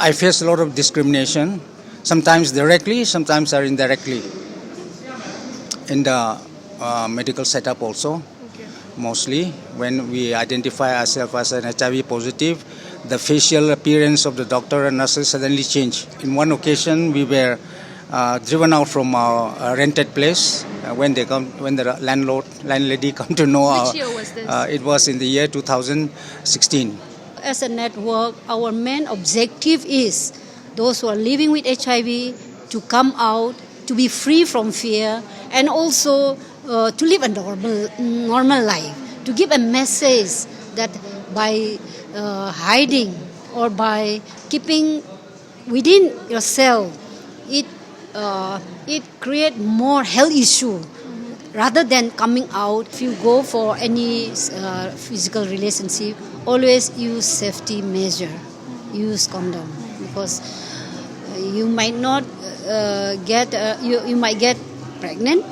I face a lot of discrimination, sometimes directly, sometimes are indirectly, in the medical setup also. Mostly when we identify ourselves as an HIV positive, the facial appearance of the doctor and nurses suddenly change. In one occasion, we were driven out from our rented place when the landlady come to know. Which year was this? It was in the year 2016. As a network, our main objective is those who are living with HIV to come out, to be free from fear, and also to live a normal life. To give a message that by hiding or by keeping within yourself, it create more health issue rather than coming out. If you go for any physical relationship, always use safety measure, use condom, because you might not you might get pregnant.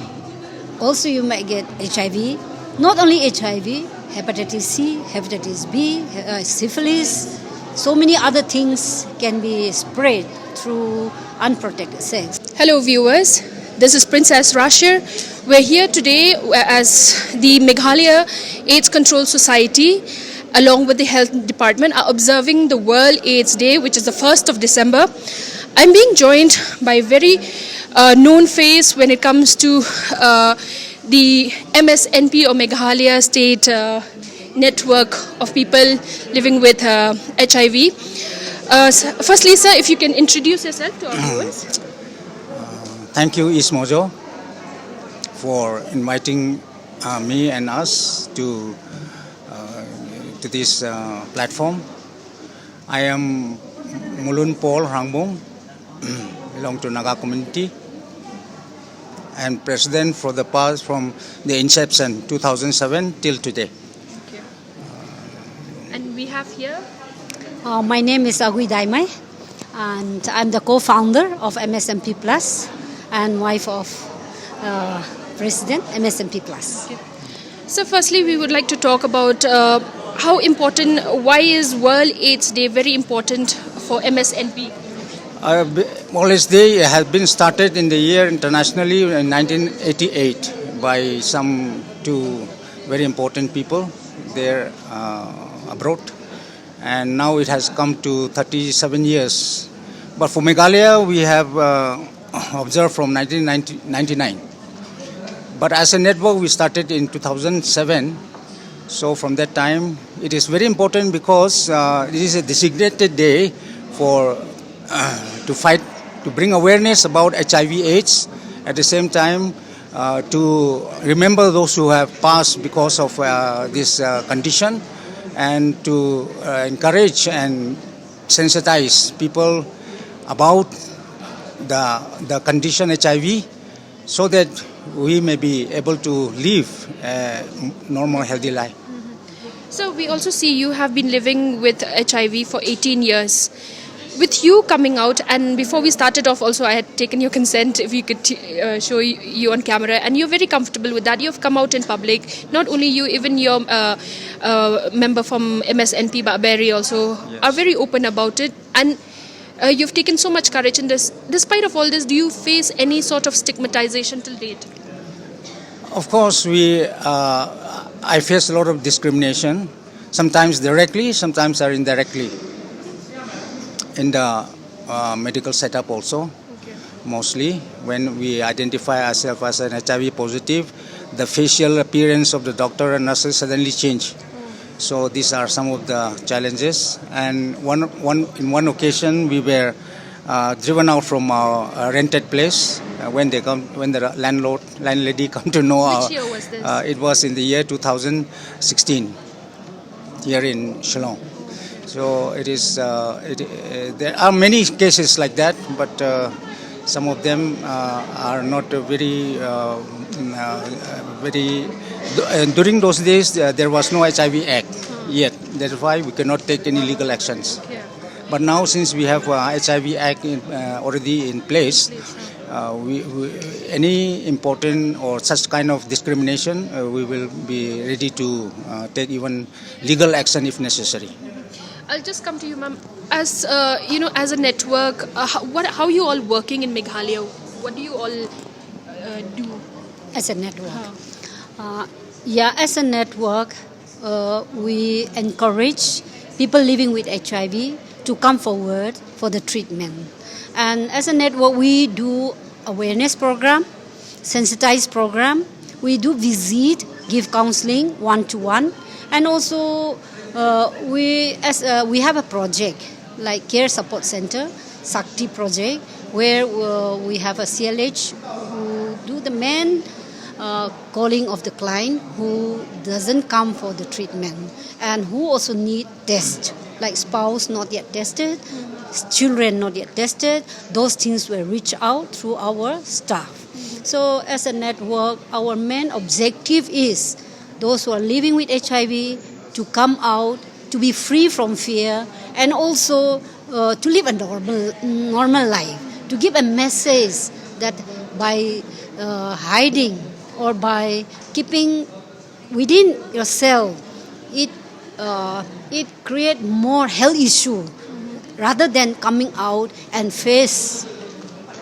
Also, you might get HIV. Not only HIV, hepatitis C, hepatitis B, syphilis. So many other things can be spread through unprotected sex. Hello viewers, this is Princess Rashir. We're here today as the Meghalaya AIDS Control Society along with the Health Department are observing the World AIDS Day, which is the 1st of December. I'm being joined by a very known face when it comes to the MSNP or Meghalaya State network of people living with HIV. Firstly, sir, if you can introduce yourself to our viewers. Thank you, East Mojo, for inviting me and us to this platform. I am Mulun Paul Rangbong, belong to Naga community, and president for the past from the inception 2007 till today. Okay. And we have here. My name is Agui Daimai, and I'm the co-founder of MSNP Plus and wife of President MSNP Plus. Okay. So firstly, we would like to talk about how important, why is World AIDS Day very important for MSNP? World Day has been started in the year internationally in 1988 by some two very important people there abroad, and now it has come to 37 years. But for Meghalaya, we have observed from 1999. But as a network, we started in 2007. So from that time, it is very important because it is a designated day for to fight, to bring awareness about HIV/AIDS. At the same time, to remember those who have passed because of this condition, and to encourage and sensitize people about the condition HIV, so that we may be able to live a normal, healthy life. So we also see you have been living with HIV for 18 years. With you coming out, and before we started off also I had taken your consent if you could show you on camera, and you're very comfortable with that. You've come out in public, not only you, even your member from MSNP, Barry also, yes, are very open about it. And you've taken so much courage in this. Despite of all this, do you face any sort of stigmatization till date? Of course, I face a lot of discrimination, sometimes directly, sometimes are indirectly, in the medical setup also. Mostly when we identify ourselves as an HIV positive, the facial appearance of the doctor and nurses suddenly change. So these are some of the challenges. And in one occasion, we were driven out from our rented place when the landlady come to know. Which year was this? It was in the year 2016 here in Shillong. So it is. There are many cases like that, but some of them are not very. During those days, there was no HIV Act yet. That's why we cannot take any legal actions. Yeah. But now, since we have HIV Act already in place, any important or such kind of discrimination, we will be ready to take even legal action if necessary. I'll just come to you, ma'am. As as a network, how are you all working in Meghalaya? What do you all do? As a network. As a network, we encourage people living with HIV to come forward for the treatment. And as a network, we do awareness program, sensitize program. We do visit, give counseling one-to-one, and also we have a project like Care Support Center, Sakti project, where we have a CLH who do the main calling of the client who doesn't come for the treatment and who also need test, like spouse not yet tested, children not yet tested. Those things will reach out through our staff. So as a network, our main objective is those who are living with HIV to come out, to be free from fear, and also to live a normal life, to give a message that by hiding or by keeping within yourself, it create more health issue rather than coming out and face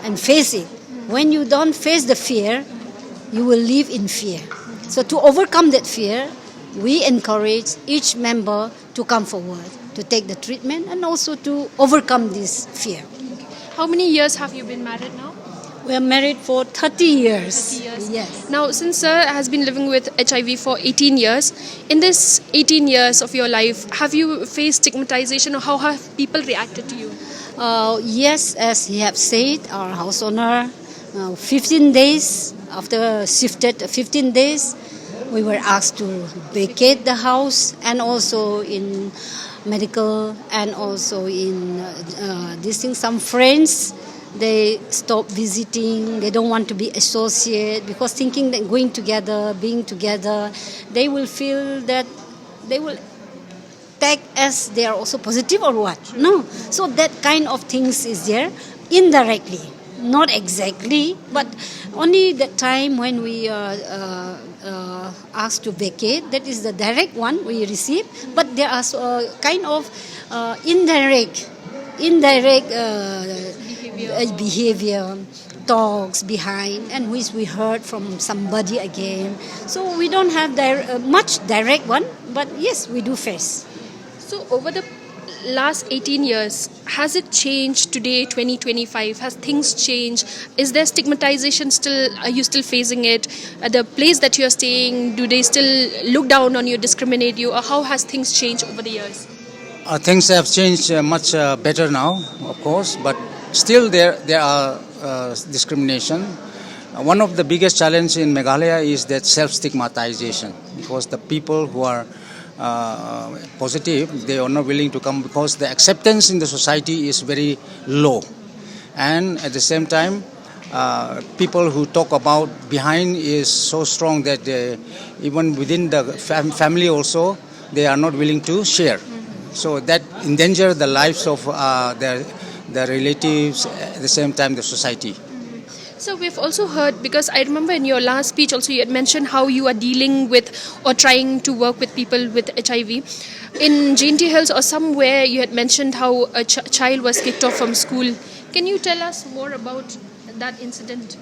it. When you don't face the fear, you will live in fear. So to overcome that fear, we encourage each member to come forward to take the treatment and also to overcome this fear. How many years have you been married now? We are married for 30 years. 30 years. Yes. Now, since sir has been living with HIV for 18 years, in this 18 years of your life, have you faced stigmatization or how have people reacted to you? Yes, as he have said, our house owner, 15 days, after shifted 15 days, we were asked to vacate the house, and also in medical and also in these things, some friends, they stop visiting, they don't want to be associated because thinking that going together, being together, they will feel that they will tag as they are also positive or what. No. So that kind of things is there indirectly, not exactly, but only the time when we asked to vacate, that is the direct one we receive, but there are kind of indirect behavior, talks behind, and which we heard from somebody again. So we don't have much direct one, but yes, we do face. So over the last 18 years, has it changed today, 2025? Has things changed? Is there stigmatization still? Are you still facing it? At the place that you're staying, do they still look down on you, discriminate you? Or how has things changed over the years? Things have changed much better now, of course, but still there are discrimination. One of the biggest challenges in Meghalaya is that self-stigmatization, because the people who are positive, they are not willing to come because the acceptance in the society is very low. And at the same time, people who talk about behind is so strong that even within the family also, they are not willing to share. So that endanger the lives of the relatives, at the same time the society. So we've also heard, because I remember in your last speech also you had mentioned how you are dealing with or trying to work with people with HIV. In Jaintia Hills or somewhere you had mentioned how a child was kicked off from school. Can you tell us more about that incident?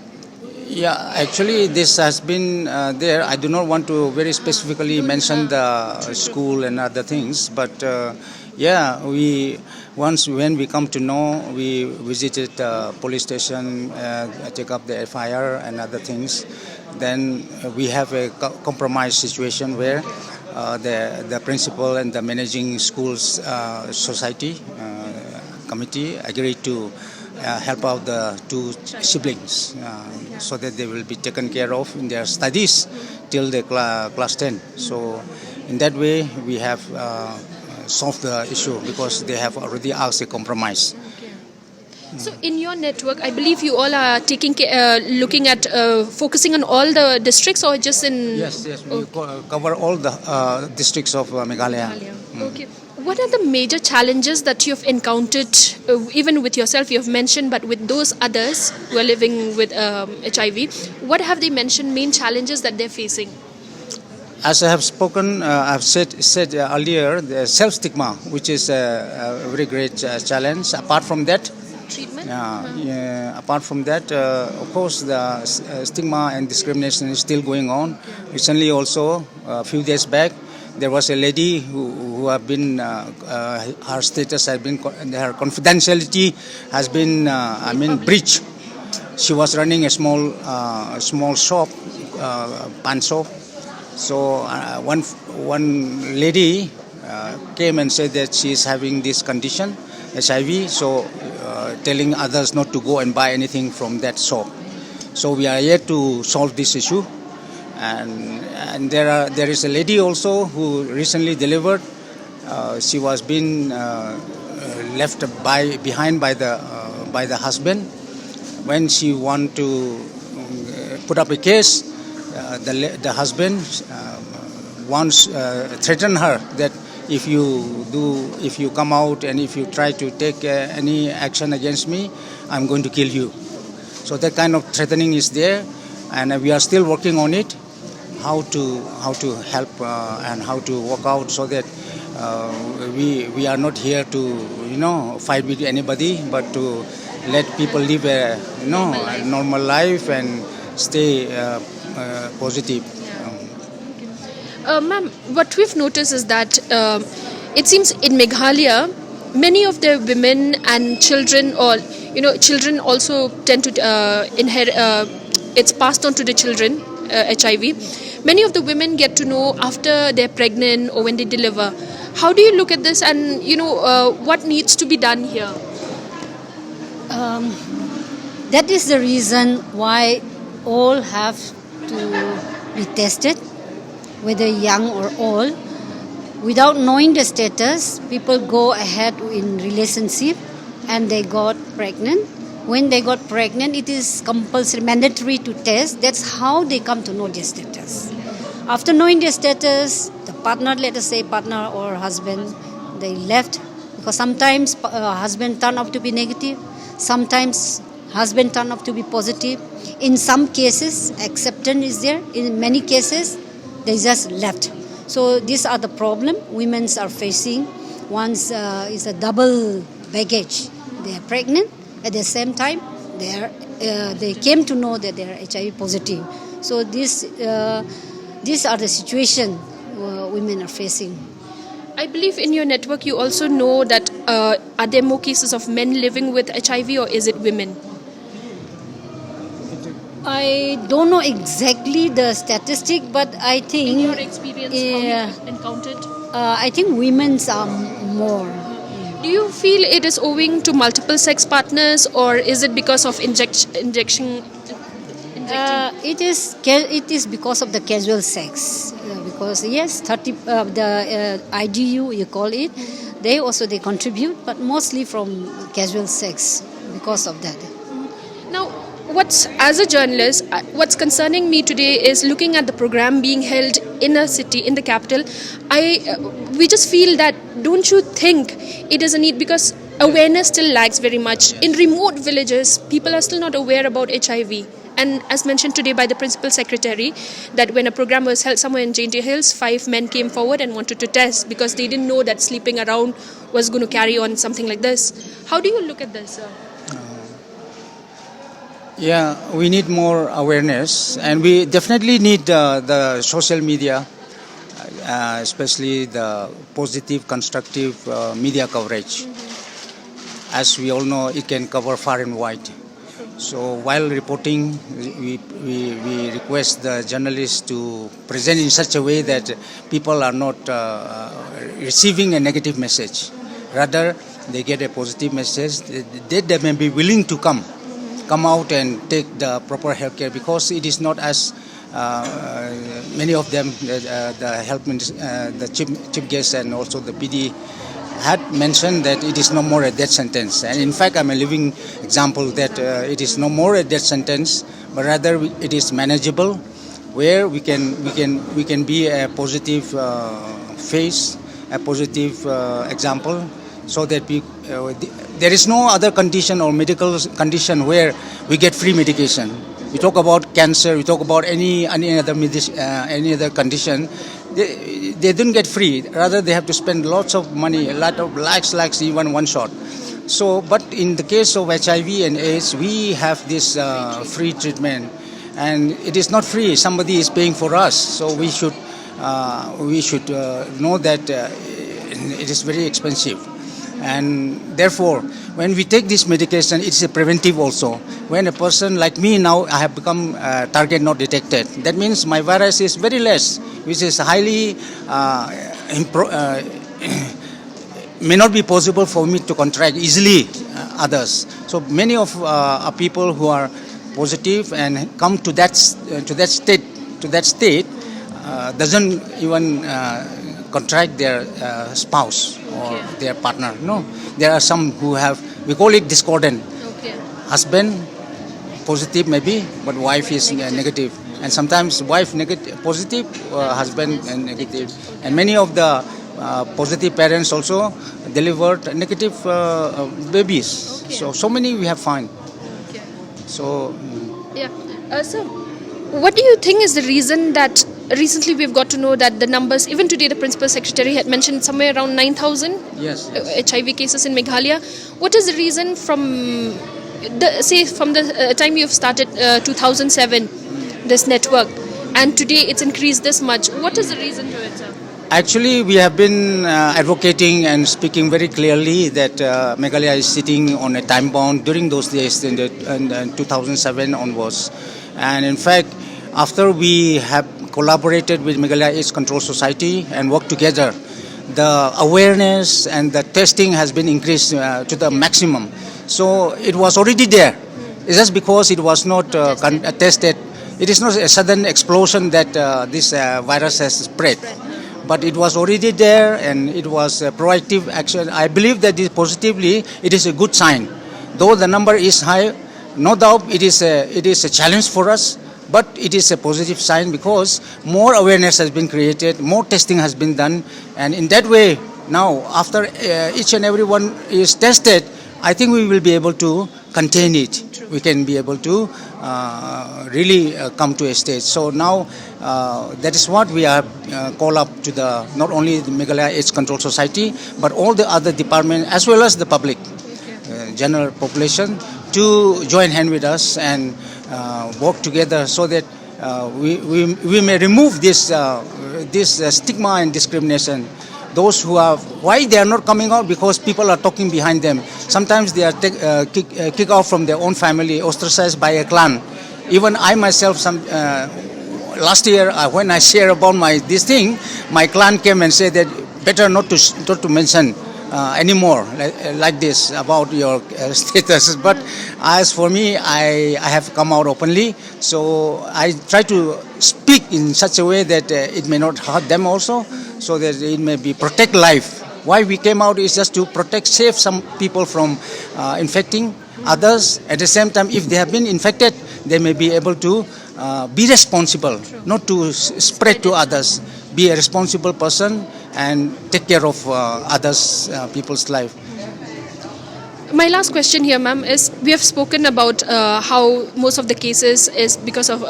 Yeah, actually this has been there. I do not want to very specifically mention the school and other things, but when we come to know, we visited the police station, take up the FIR and other things. Then we have a compromise situation where the principal and the managing schools society committee agreed to help out the two siblings so that they will be taken care of in their studies till the class 10. So in that way we have solved the issue because they have already asked a compromise. So in your network, I believe you all are looking at focusing on all the districts or just in... Yes, we cover all the districts of Meghalaya. Okay. What are the major challenges that you've encountered, even with yourself, you've mentioned, but with those others who are living with HIV, what have they mentioned, main challenges that they're facing? As I have spoken, I've said earlier, the self-stigma, which is a very great challenge. Apart from that, Treatment? apart from that, of course, the stigma and discrimination is still going on. Recently, also, a few days back, there was a lady who have been, her status has been, her confidentiality has been, breached. She was running a small shop, pan shop. So one lady came and said that she is having this condition, HIV. So telling others not to go and buy anything from that shop. So we are here to solve this issue. And there is a lady also who recently delivered. She was being left behind by the husband. When she want to put up a case, the husband once threatened her that if you come out and if you try to take any action against me, I'm going to kill you. So that kind of threatening is there, and we are still working on it. How to help and how to work out so that we are not here to fight with anybody, but to let people live a normal life and stay positive. Ma'am, what we've noticed is that it seems in Meghalaya, many of the women and children, or children also tend to inherit. It's passed on to the children, HIV. Many of the women get to know after they're pregnant or when they deliver. How do you look at this, and what needs to be done here? That is the reason why all have to be tested, whether young or old. Without knowing the status, people go ahead in relationship and they got pregnant. When they got pregnant, it is compulsory, mandatory to test. That's how they come to know their status. After knowing their status, the partner, let us say partner or husband, they left, because sometimes husband turn out to be negative, sometimes husband turn out to be positive. In some cases, acceptance is there. In many cases, they just left. So these are the problem women are facing. Once is a double baggage. They are pregnant. At the same time, they came to know that they are HIV positive. So these are the situation women are facing. I believe in your network you also know that are there more cases of men living with HIV, or is it women? I don't know exactly the statistic, but I think In your experience, how you encountered? I think women's are more. Do you feel it is owing to multiple sex partners, or is it because of injecting? It is because of the casual sex. Because yes, the IDU you call it, they contribute, but mostly from casual sex because of that. Now, as a journalist, what's concerning me today is looking at the program being held in a city, in the capital. We just feel that, don't you think it is a need, because awareness still lags very much. In remote villages, people are still not aware about HIV. And as mentioned today by the Principal Secretary, that when a program was held somewhere in Jaintia Hills, 5 men came forward and wanted to test because they didn't know that sleeping around was going to carry on something like this. How do you look at this, sir? Yeah, we need more awareness, and we definitely need the social media, especially the positive, constructive media coverage. As we all know, it can cover far and wide. So while reporting, we request the journalists to present in such a way that people are not receiving a negative message. Rather, they get a positive message. They may be willing to come out and take the proper health care, because it is not as many of them, the health minister, the chief guest and also the PD had mentioned that it is no more a death sentence. And in fact, I'm a living example that it is no more a death sentence, but rather it is manageable, where we can be a positive face, a positive example, so that there is no other condition or medical condition where we get free medication. we talk about cancer, we talk about any any other condition, they don't get free. Rather, they have to spend lots of money, a lot of lakhs, even one shot. So, but in the case of HIV and AIDS, we have this free treatment, and it is not free. Somebody is paying for us, so we should know that it is very expensive, and therefore, when we take this medication, it's a preventive also. When a person like me now, I have become target not detected. That means my virus is very less, which is highly may not be possible for me to contract easily others. So many of people who are positive and come to that state doesn't even contract their spouse or their partner. No, there are some who have, we call it discordant. Okay. Husband positive maybe, but wife is negative. And sometimes wife positive, husband negative. And many of the positive parents also delivered negative babies. Okay. So many we have found. Okay. So Yeah. So, what do you think is the reason that recently we've got to know that the numbers, even today the Principal Secretary had mentioned somewhere around 9,000 yes. HIV cases in Meghalaya. What is the reason from the time you've started 2007, this network, and today it's increased this much? What is the reason to it, sir? Actually, we have been advocating and speaking very clearly that Meghalaya is sitting on a time bound during those days in 2007 onwards. And in fact, after we have collaborated with Meghalaya AIDS Control Society and worked together, the awareness and the testing has been increased to the maximum. So it was already there. It's just because it was not tested. It is not a sudden explosion that this virus has spread. But it was already there, and it was a proactive action. I believe that positively, it is a good sign. Though the number is high, no doubt it is a challenge for us, but it is a positive sign because more awareness has been created, more testing has been done, and in that way, now after each and every one is tested, I think we will be able to contain it. We can be able to really come to a stage. So now that is what we are call up to not only the Meghalaya AIDS Control Society, but all the other departments as well as the public, general population, to join hand with us and work together so that we may remove this stigma and discrimination. Those who are, why they are not coming out? Because people are talking behind them. Sometimes they are kicked out from their own family, ostracized by a clan. Even I myself, last year when I shared about this thing, my clan came and said that better not to mention anymore like this about your status. But as for me, I have come out openly. So I try to speak in such a way that it may not hurt them also, so that it may be protect life. Why we came out is just to save some people from infecting others. At the same time, if they have been infected, they may be able to be responsible, not to spread to others. Be a responsible person and take care of others, people's life. My last question here, ma'am, is we have spoken about how most of the cases is because of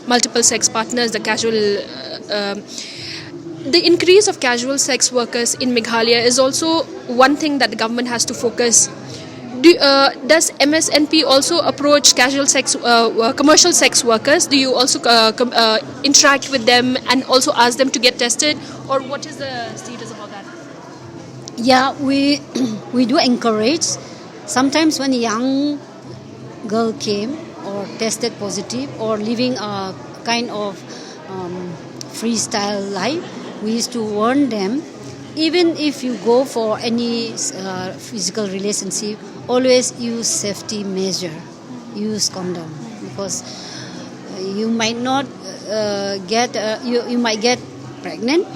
multiple sex partners, the casual. The increase of casual sex workers in Meghalaya is also one thing that the government has to focus. Does MSNP also approach casual sex, commercial sex workers? Do you also interact with them and also ask them to get tested, or what is the status about that? Yeah, we do encourage. Sometimes when a young girl came or tested positive or living a kind of freestyle life, we used to warn them. Even if you go for any physical relationship, always use safety measure, use condom, because you might not you might get pregnant.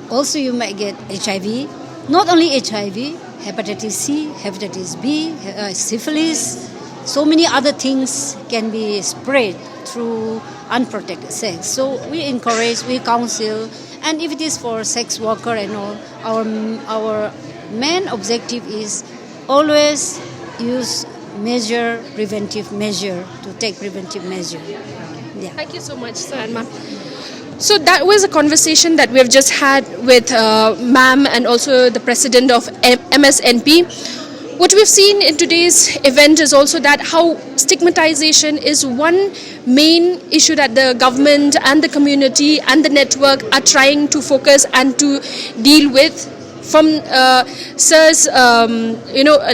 Also, you might get HIV. Not only HIV, hepatitis C, hepatitis B, syphilis. So many other things can be spread through unprotected sex. So we encourage, we counsel, and if it is for sex worker and all, our main objective is always use measure, preventive measure, to take preventive measure. Yeah. Thank you so much, Sir Anman. So that was a conversation that we have just had with ma'am and also the president of MSNP. What we've seen in today's event is also that how stigmatization is one main issue that the government and the community and the network are trying to focus and to deal with. From Sir's, a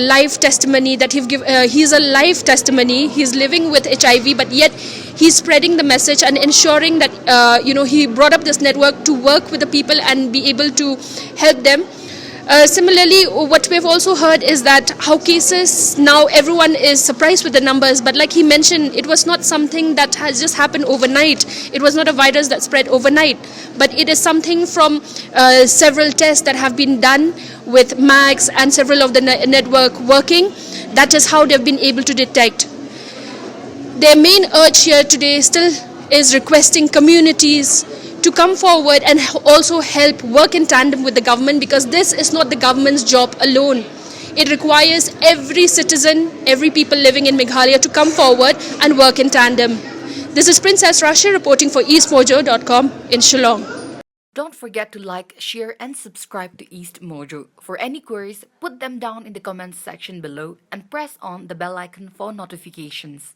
life testimony that he's a life testimony. He's living with HIV, but yet he's spreading the message and ensuring that he brought up this network to work with the people and be able to help them. Similarly, what we've also heard is that how cases now everyone is surprised with the numbers, but like he mentioned, it was not something that has just happened overnight. It was not a virus that spread overnight, but it is something from several tests that have been done with MAGS and several of the network working. That is how they've been able to detect. Their main urge here today still is requesting communities to come forward and also help work in tandem with the government, because this is not the government's job alone. It requires every citizen, every people living in Meghalaya to come forward and work in tandem. This is Princess Rasha reporting for EastMojo.com in Shillong. Don't forget to like, share and subscribe to East Mojo. For any queries, put them down in the comments section below and press on the bell icon for notifications.